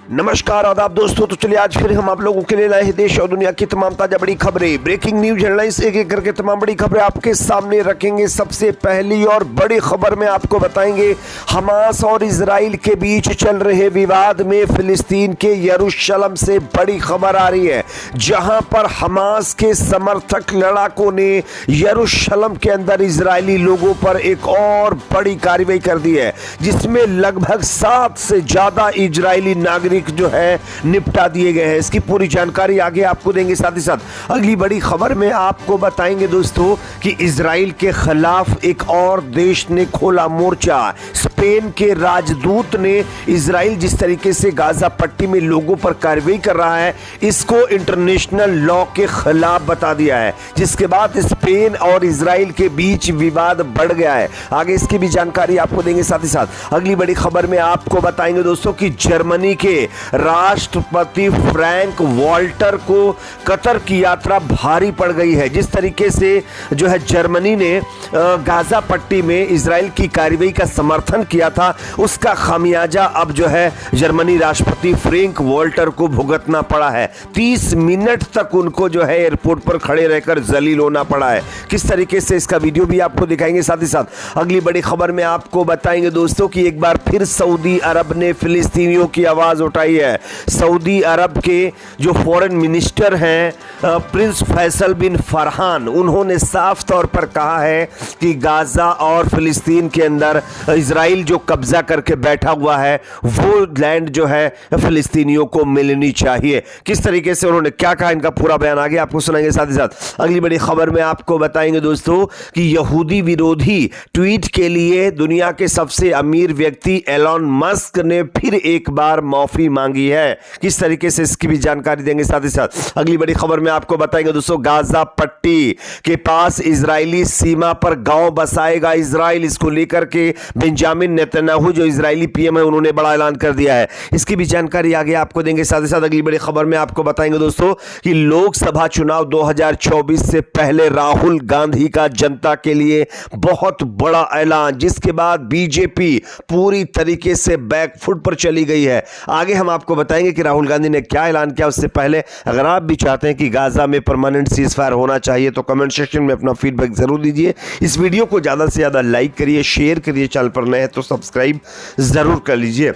नमस्कार आदाब दोस्तों। तो चलिए आज फिर हम आप लोगों के लिए लाए हैं देश और दुनिया की तमाम ताजा बड़ी खबरें, ब्रेकिंग न्यूज हेडलाइंस, एक एक करके तमाम बड़ी खबरें आपके सामने रखेंगे। सबसे पहली और बड़ी खबर में आपको बताएंगे हमास और इजराइल के बीच चल रहे विवाद में फिलिस्तीन के यरूशलेम से बड़ी खबर आ रही है, जहां पर हमास के समर्थक लड़ाकों ने यरूशलेम के अंदर इजरायली लोगों पर एक और बड़ी कार्रवाई कर दी है, जिसमें लगभग 7 से ज्यादा इजरायली नागरिक जो है निपटा दिए गए हैं। इसकी पूरी जानकारी आगे आपको देंगे। साथ ही साथ अगली बड़ी खबर में आपको बताएंगे दोस्तों कि इजराइल के खिलाफ एक और देश ने खोला मोर्चा। स्पेन के राजदूत ने इजराइल जिस तरीके से गाजा पट्टी में लोगों पर कार्रवाई कर रहा है, इसको इंटरनेशनल लॉ के खिलाफ बता दिया है, जिसके बाद स्पेन और इजराइल के बीच विवाद बढ़ गया है। आगे इसकी भी जानकारी आपको देंगे। साथ ही साथ अगली बड़ी खबर में आपको बताएंगे दोस्तों कि जर्मनी के राष्ट्रपति फ्रैंक वॉल्टर को कतर की यात्रा भारी पड़ गई है। जिस तरीके से जो है जर्मनी ने गाजा पट्टी में इजराइल की कार्रवाई का समर्थन किया था, उसका खामियाजा अब जो है जर्मनी राष्ट्रपति फ्रैंक वॉल्टर को भुगतना पड़ा है। 30 मिनट तक उनको जो है एयरपोर्ट पर खड़े रहकर जलील होना पड़ा है। किस तरीके से इसका वीडियो भी आपको दिखाएंगे। साथ ही साथ अगली बड़ी खबर में आपको बताएंगे दोस्तों कि एक बार फिर सऊदी अरब ने फिलिस्तीनियों की आवाज उठाई है। सऊदी अरब के जो फॉरेन मिनिस्टर हैं प्रिंस फैसल बिन फरहान, उन्होंने साफ तौर पर कहा है कि गाजा और फिलिस्तीन के अंदर इजराइल जो कब्जा करके बैठा हुआ है वो लैंड जो है फिलिस्तीनियों को मिलनी चाहिए। किस तरीके से उन्होंने क्या कहा, इनका पूरा बयान आगे आपको सुनाएंगे। साथ ही साथ अगली बड़ी खबर में आपको बताएंगे दोस्तों कि यहूदी विरोधी ट्वीट के लिए दुनिया के सबसे अमीर व्यक्ति एलॉन मस्क ने फिर एक बार माफी मांगी है। किस तरीके से इसकी भी जानकारी देंगे। साथ ही साथ अगली बड़ी खबर में आपको बताएंगे दोस्तों गाजा पट्टी के पास इजरायली सीमा पर गांव बसाएगा इजराइल। इसको लेकर के बेंजामिन नेतन्याहू जो इजरायली पीएम है उन्होंने बड़ा ऐलान कर दिया है। इसकी भी जानकारी आगे आपको देंगे। साथ ही साथ अगली बड़ी खबर में आपको बताएंगे दोस्तों कि लोकसभा चुनाव 2024 से पहले राहुल गांधी का जनता के लिए बहुत बड़ा ऐलान, जिसके बाद बीजेपी पूरी तरीके से बैकफुट पर चली गई है। आगे हम आपको बताएंगे कि राहुल गांधी ने क्या ऐलान किया। उससे पहले अगर आप भी चाहते हैं कि गाजा में परमानेंट सीज फायर होना चाहिए तो कमेंट सेक्शन में अपना फीडबैक जरूर दीजिए। इस वीडियो को ज्यादा से ज्यादा लाइक करिए, शेयर करिए, चैनल पर नए हैं तो सब्सक्राइब जरूर कर लीजिए।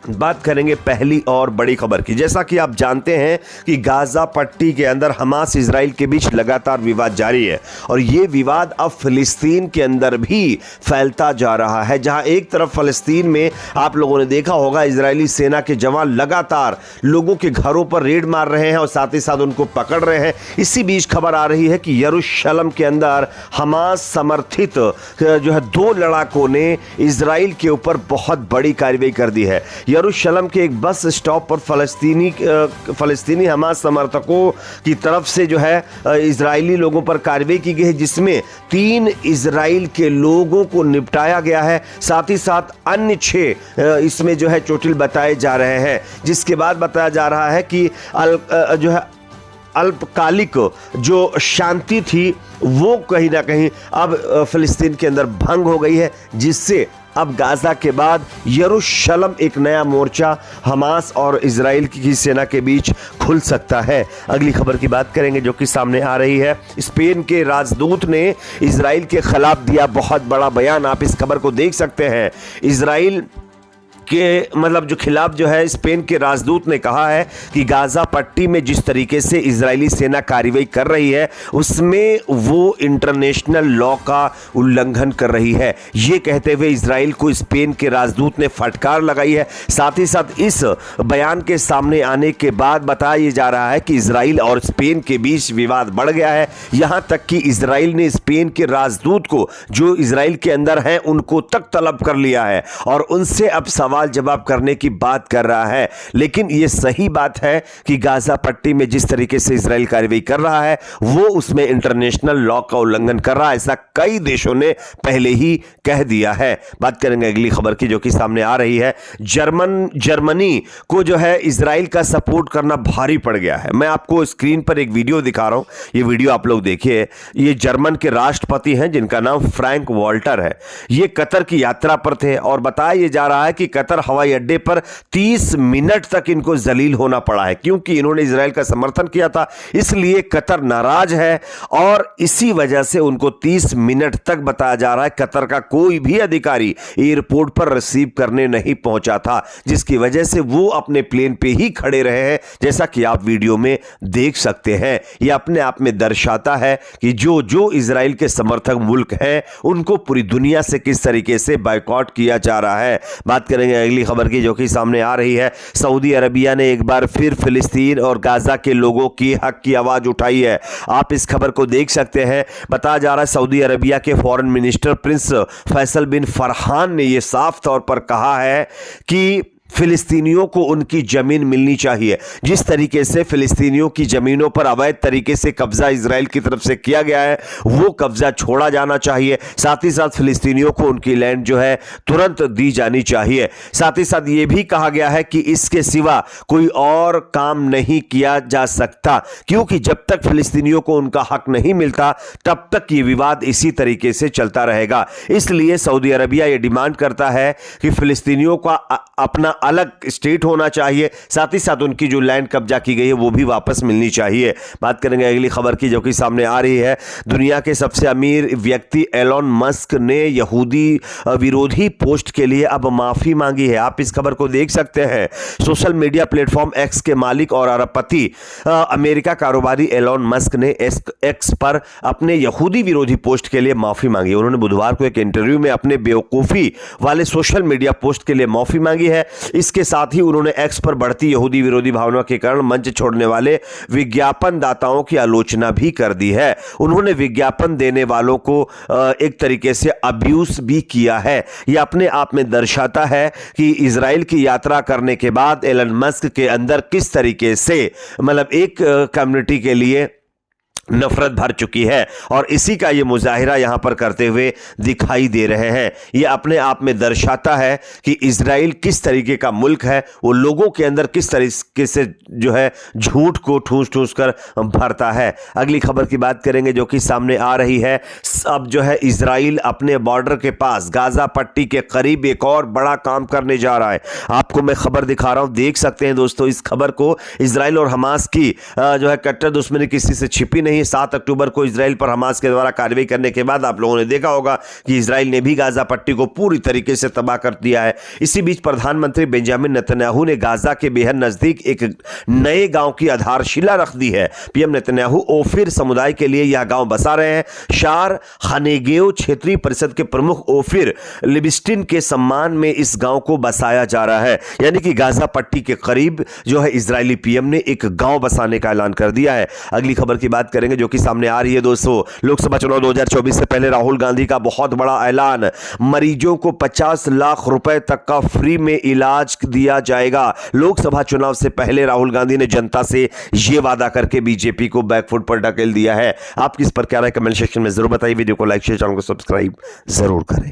बात करेंगे पहली और बड़ी खबर की। जैसा कि आप जानते हैं कि गाजा पट्टी के अंदर हमास इजराइल के बीच लगातार विवाद जारी है और यह विवाद अब फिलिस्तीन के अंदर भी फैलता जा रहा है, जहां एक तरफ फिलिस्तीन में आप लोगों ने देखा होगा इजरायली सेना के जवान लगातार लोगों के घरों पर रेड मार रहे हैं और साथ ही साथ उनको पकड़ रहे हैं। इसी बीच खबर आ रही है कि यरूशलेम के अंदर हमास समर्थित जो है 2 लड़ाकों ने इजराइल के ऊपर बहुत बड़ी कार्रवाई कर दी है। यरूशलेम के एक बस स्टॉप पर फलस्तीनी हमास समर्थकों की तरफ से जो है इजरायली लोगों पर कार्रवाई की गई है, जिसमें 3 इजराइल के लोगों को निपटाया गया है। साथ ही साथ अन्य 6 इसमें जो है चोटिल बताए जा रहे हैं, जिसके बाद बताया जा रहा है कि जो है अल्पकालिक जो शांति थी वो कहीं ना कहीं अब फिलिस्तीन के अंदर भंग हो गई है, जिससे अब गाजा के बाद यरूशलेम एक नया मोर्चा हमास और इजराइल की सेना के बीच खुल सकता है। अगली खबर की बात करेंगे जो कि सामने आ रही है। स्पेन के राजदूत ने इजराइल के खिलाफ दिया बहुत बड़ा बयान। आप इस खबर को देख सकते हैं। इजराइल के जो खिलाफ जो है स्पेन के राजदूत ने कहा है कि गाजा पट्टी में जिस तरीके से इजरायली सेना कार्रवाई कर रही है उसमें वो इंटरनेशनल लॉ का उल्लंघन कर रही है। ये कहते हुए इजराइल को स्पेन के राजदूत ने फटकार लगाई है। साथ ही साथ इस बयान के सामने आने के बाद बताया जा रहा है कि इजराइल और स्पेन के बीच विवाद बढ़ गया है। यहां तक कि इजराइल ने स्पेन के राजदूत को जो इजराइल के अंदर हैं उनको तक तलब कर लिया है और उनसे अब सवाल जवाब करने की बात कर रहा है। लेकिन यह सही बात है कि गाजा पट्टी में जिस तरीके से इजराइल कार्रवाई कर रहा है वो उसमें इंटरनेशनल लॉ का उल्लंघन कर रहा है, ऐसा कई देशों ने पहले ही कह दिया है। बात करेंगे अगली खबर की जो कि सामने आ रही है। जर्मनी को जो है इजराइल का सपोर्ट करना भारी पड़ गया है। मैं आपको स्क्रीन पर एक वीडियो दिखा रहा हूं, ये वीडियो आप लोग देखिए। ये जर्मन के राष्ट्रपति हैं जिनका नाम फ्रैंक वॉल्टर है। ये कतर की यात्रा पर थे और बताया जा रहा है कि कतर हवाई अड्डे पर 30 मिनट तक इनको जलील होना पड़ा है, क्योंकि इन्होंने इजराइल का समर्थन किया था, इसलिए कतर नाराज है और इसी वजह से उनको 30 मिनट तक बताया जा रहा है कतर का कोई भी अधिकारी एयरपोर्ट पर रिसीव करने नहीं पहुंचा था, जिसकी वजह से वो अपने प्लेन पे ही खड़े रहे हैं, जैसा कि आप वीडियो में देख सकते हैं। यह अपने आप में दर्शाता है कि जो जो इजराइल के समर्थक मुल्क हैं उनको पूरी दुनिया से किस तरीके से बायकॉट किया जा रहा है। बात करेंगे अगली खबर की, जो कि सामने आ रही है। सऊदी अरबिया ने एक बार फिर फिलिस्तीन और गाजा के लोगों की हक की आवाज उठाई है। आप इस खबर को देख सकते हैं। बताया जा रहा है सऊदी अरबिया के फॉरेन मिनिस्टर प्रिंस फैसल बिन फरहान ने यह साफ तौर पर कहा है कि फिलिस्तीनियों को उनकी जमीन मिलनी चाहिए। जिस तरीके से फिलिस्तीनियों की जमीनों पर अवैध तरीके से कब्जा इजराइल की तरफ से किया गया है, वो कब्जा छोड़ा जाना चाहिए। साथ ही साथ फिलिस्तीनियों को उनकी लैंड जो है तुरंत दी जानी चाहिए। साथ ही साथ ये भी कहा गया है कि इसके सिवा कोई और काम नहीं किया जा सकता, क्योंकि जब तक फिलिस्तीनियों को उनका हक नहीं मिलता तब तक ये विवाद इसी तरीके से चलता रहेगा। इसलिए सऊदी अरबिया ये डिमांड करता है कि फिलिस्तीनियों का अपना अलग स्टेट होना चाहिए, साथ ही साथ उनकी जो लैंड कब्जा की गई है वो भी वापस मिलनी चाहिए। बात करेंगे अगली खबर की, जो कि सामने आ रही है। दुनिया के सबसे अमीर व्यक्ति एलोन मस्क ने यहूदी विरोधी पोस्ट के लिए अब माफी मांगी है। आप इस खबर को देख सकते हैं। सोशल मीडिया प्लेटफॉर्म एक्स के मालिक और अरबपति अमेरिका कारोबारी एलोन मस्क ने एक्स पर अपने यहूदी विरोधी पोस्ट के लिए माफी मांगी। उन्होंने बुधवार को एक इंटरव्यू में अपने बेवकूफी वाले सोशल मीडिया पोस्ट के लिए माफी मांगी है। इसके साथ ही उन्होंने एक्स पर बढ़ती यहूदी विरोधी भावना के कारण मंच छोड़ने वाले विज्ञापन दाताओं की आलोचना भी कर दी है। उन्होंने विज्ञापन देने वालों को एक तरीके से अब्यूज भी किया है। यह अपने आप में दर्शाता है कि इजराइल की यात्रा करने के बाद एलन मस्क के अंदर किस तरीके से मतलब एक कम्युनिटी के लिए नफरत भर चुकी है, और इसी का ये मुजाहिरा यहां पर करते हुए दिखाई दे रहे हैं। ये अपने आप में दर्शाता है कि इजराइल किस तरीके का मुल्क है, वो लोगों के अंदर किस तरीके से जो है झूठ को ठूस ठूस कर भरता है। अगली खबर की बात करेंगे, जो कि सामने आ रही है। अब जो है इजराइल अपने बॉर्डर के पास गाजा पट्टी के करीब एक और बड़ा काम करने जा रहा है। आपको मैं खबर दिखा रहा हूं, देख सकते हैं दोस्तों इस खबर को। इजराइल और हमास की जो है कट्टर दुश्मनी किसी से छिपी नहीं। 7 अक्टूबर को इजराइल पर हमास के द्वारा कार्रवाई करने के बाद आप लोगों ने देखा होगा कि इजराइल ने भी गाजा पट्टी को पूरी तरीके से तबाह कर दिया है। इसी बीच प्रधानमंत्री बेंजामिन नेतन्याहू ने गाजा के बेहद नजदीक एक नए गांव की आधारशिला रख दी है। पीएम नेतन्याहू ओफिर समुदाय के लिए यह गांव बसा रहे हैं। शार हनेगेव क्षेत्रीय परिषद के प्रमुख ओफिर लिबिस्टिन के सम्मान में इस गांव को बसाया जा रहा है। यानी कि गाजा पट्टी के करीब जो है इजरायली पीएम ने एक गांव बसाने का ऐलान कर दिया है। अगली खबर की बात करेंगे, जो कि सामने आ रही है दोस्तों। लोकसभा चुनाव 2024 से पहले राहुल गांधी का बहुत बड़ा ऐलान। मरीजों को 50 लाख रुपए तक का फ्री में इलाज दिया जाएगा। लोकसभा चुनाव से पहले राहुल गांधी ने जनता से यह वादा करके बीजेपी को बैकफुट पर ढकेल दिया है। आप किस पर क्या राय कमेंट सेक्शन में जरूर बताइए। वीडियो को लाइक शेयर, चैनल को सब्सक्राइब जरूर करें।